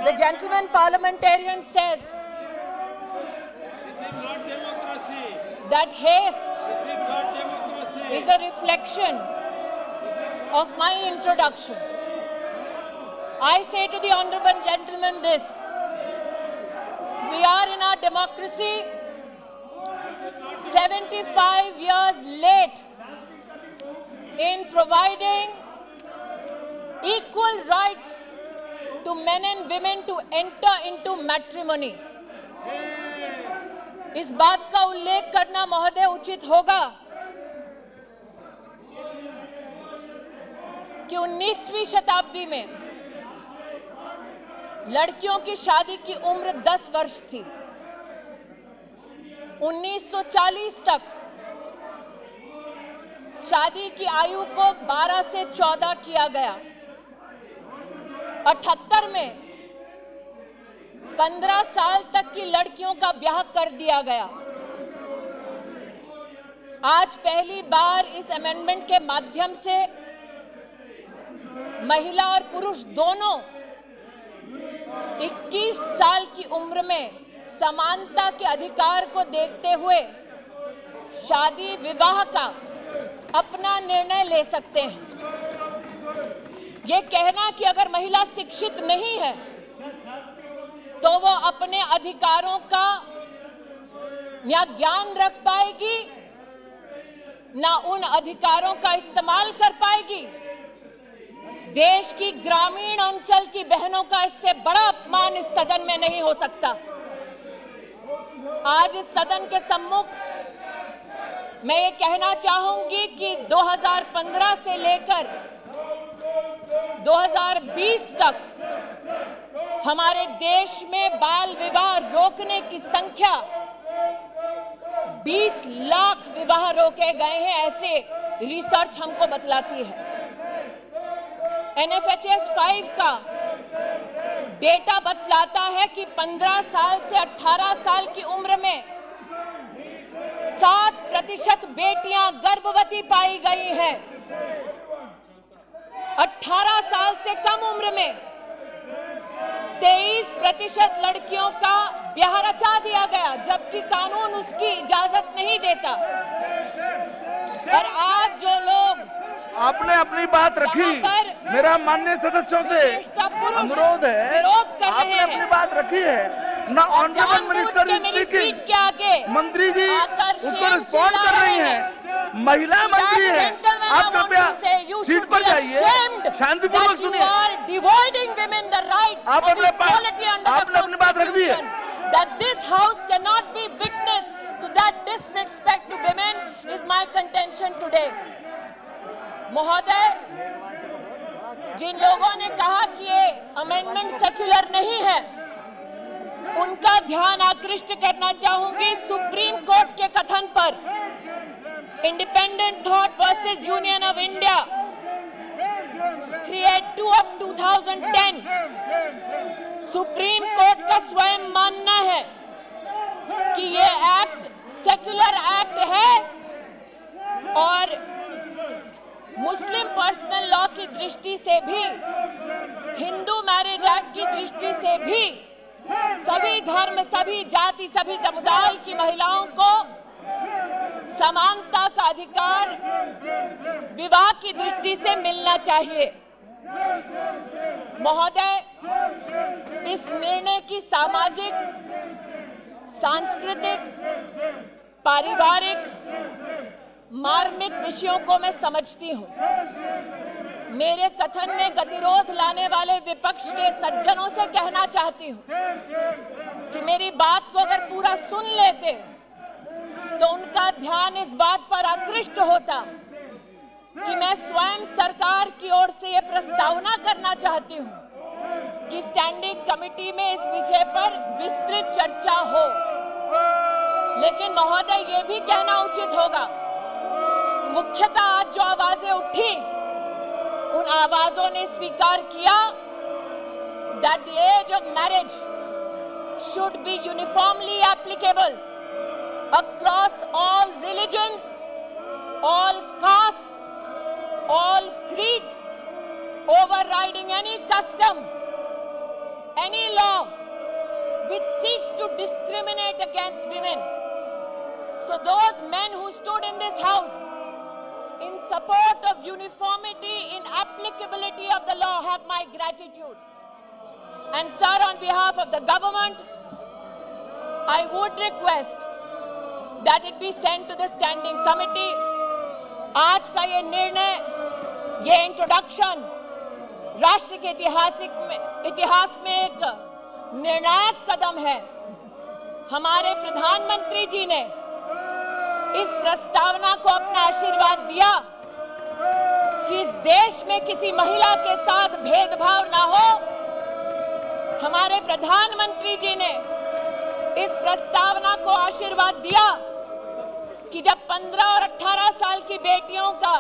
The gentleman parliamentarian says that haste is a reflection of my introduction. I say to the honorable gentleman this: we are in our democracy 75 years late in providing equal rights to men and women to enter into matrimony. इस बात का उल्लेख करना महोदय उचित होगा कि 19वीं शताब्दी में लड़कियों की शादी की उम्र 10 वर्ष थी। 1940 तक शादी की आयु को 12 से 14 किया गया। 78 में 15 साल तक की लड़कियों का ब्याह कर दिया गया। आज पहली बार इस अमेंडमेंट के माध्यम से महिला और पुरुष दोनों 21 साल की उम्र में समानता के अधिकार को देखते हुए शादी विवाह का अपना निर्णय ले सकते हैं। ये कहना कि अगर महिला शिक्षित नहीं है तो वो अपने अधिकारों का ना ज्ञान रख पाएगी, ना उन अधिकारों का इस्तेमाल कर पाएगी, देश की ग्रामीण अंचल की बहनों का इससे बड़ा अपमान इस सदन में नहीं हो सकता। आज इस सदन के सम्मुख मैं ये कहना चाहूंगी कि 2015 से लेकर 2020 तक हमारे देश में बाल विवाह रोकने की संख्या 20 लाख विवाह रोके गए हैं, ऐसे रिसर्च हमको बतलाती है। NFHS 5 का डेटा बतलाता है कि 15 साल से 18 साल की उम्र में 7% बेटियां गर्भवती पाई गई हैं। 18 साल से कम उम्र में 23% लड़कियों का ब्याह रचा दिया गया, जबकि कानून उसकी इजाजत नहीं देता। और आज जो लोग आपने अपनी बात रखी, मेरा माननीय सदस्यों से अनुरोध है, आपने अपनी बात रखी है ना। ऑनरेबल मिनिस्टर स्पीकिंग के आगे मंत्री जी उसको रिस्पॉन्ड कर रही हैं। महिला मंत्री है, आप कृपया सीट पर जाइए, शांतिपूर्वक सुनिए। आपने अपनी बात रख दी है। That this house cannot be witness to that disrespect to women is my contention today. महोदय, जिन लोगों ने कहा कि ये अमेंडमेंट सेक्युलर नहीं है, उनका ध्यान आकृष्ट करना चाहूंगी सुप्रीम कोर्ट के कथन पर। Independent thought versus union of India 382 of 2010, supreme court का स्वयं मानना है कि ये एक्ट सेक्युलर एक्ट है और मुस्लिम पर्सनल लॉ की दृष्टि से भी, हिंदू मैरिज एक्ट की दृष्टि से भी सभी धर्म, सभी जाति, सभी समुदाय की महिलाओं को समानता का अधिकार विवाह की दृष्टि से मिलना चाहिए। महोदय, इस निर्णय की सामाजिक, सांस्कृतिक, पारिवारिक, मार्मिक विषयों को मैं समझती हूं। मेरे कथन में गतिरोध लाने वाले विपक्ष के सज्जनों से कहना चाहती हूं कि मेरी बात को अगर पूरा सुन लेते तो उनका ध्यान इस बात पर आकृष्ट होता कि मैं स्वयं सरकार की ओर से यह प्रस्तावना करना चाहती हूं कि स्टैंडिंग कमेटी में इस विषय पर विस्तृत चर्चा हो। लेकिन महोदय, ये भी कहना उचित होगा, मुख्यतः आज जो आवाजें उठी, उन आवाजों ने स्वीकार किया that the age of marriage should be uniformly applicable across all religions, all castes, all creeds, overriding any custom, any law which seeks to discriminate against women. So those men who stood in this house in support of uniformity in applicability of the law have my gratitude. And sir, on behalf of the government, I would request that it be sent to the standing committee. आज का ये निर्णय, ये introduction राष्ट्र के इतिहास में एक निर्णायक कदम है। हमारे प्रधानमंत्री जी ने इस प्रस्तावना को अपना आशीर्वाद दिया कि इस देश में किसी महिला के साथ भेदभाव ना हो। हमारे प्रधानमंत्री जी ने इस प्रस्तावना को आशीर्वाद दिया कि जब 15 और 18 साल की बेटियों का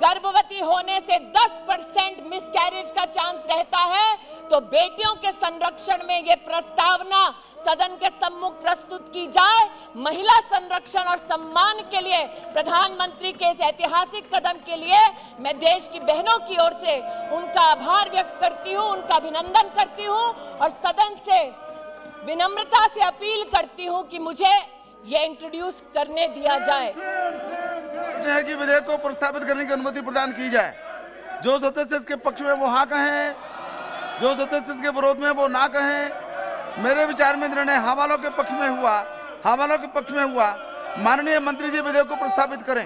गर्भवती होने से 10% मिसकैरेज का चांस रहता है, तो बेटियों के संरक्षण में ये प्रस्तावना सदन के सम्मुख प्रस्तुत की जाए। महिला संरक्षण और सम्मान के लिए प्रधानमंत्री के इस ऐतिहासिक कदम के लिए मैं देश की बहनों की ओर से उनका आभार व्यक्त करती हूं, उनका अभिनंदन करती हूं और सदन से विनम्रता से अपील करती हूं कि मुझे ये इंट्रोड्यूस करने दिया जाए। है कि विधेयक को प्रस्तावित करने की अनुमति प्रदान की जाए। जो सदस्य इसके पक्ष में वो हाँ कहें, जो सदस्य इसके विरोध में वो ना कहें। मेरे विचार में निर्णय हाँ वालों के पक्ष में हुआ, हाँ वालों के पक्ष में हुआ। माननीय मंत्री जी विधेयक को प्रस्तावित करें।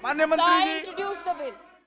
माननीय मंत्री जी, इंट्रोड्यूस द बिल।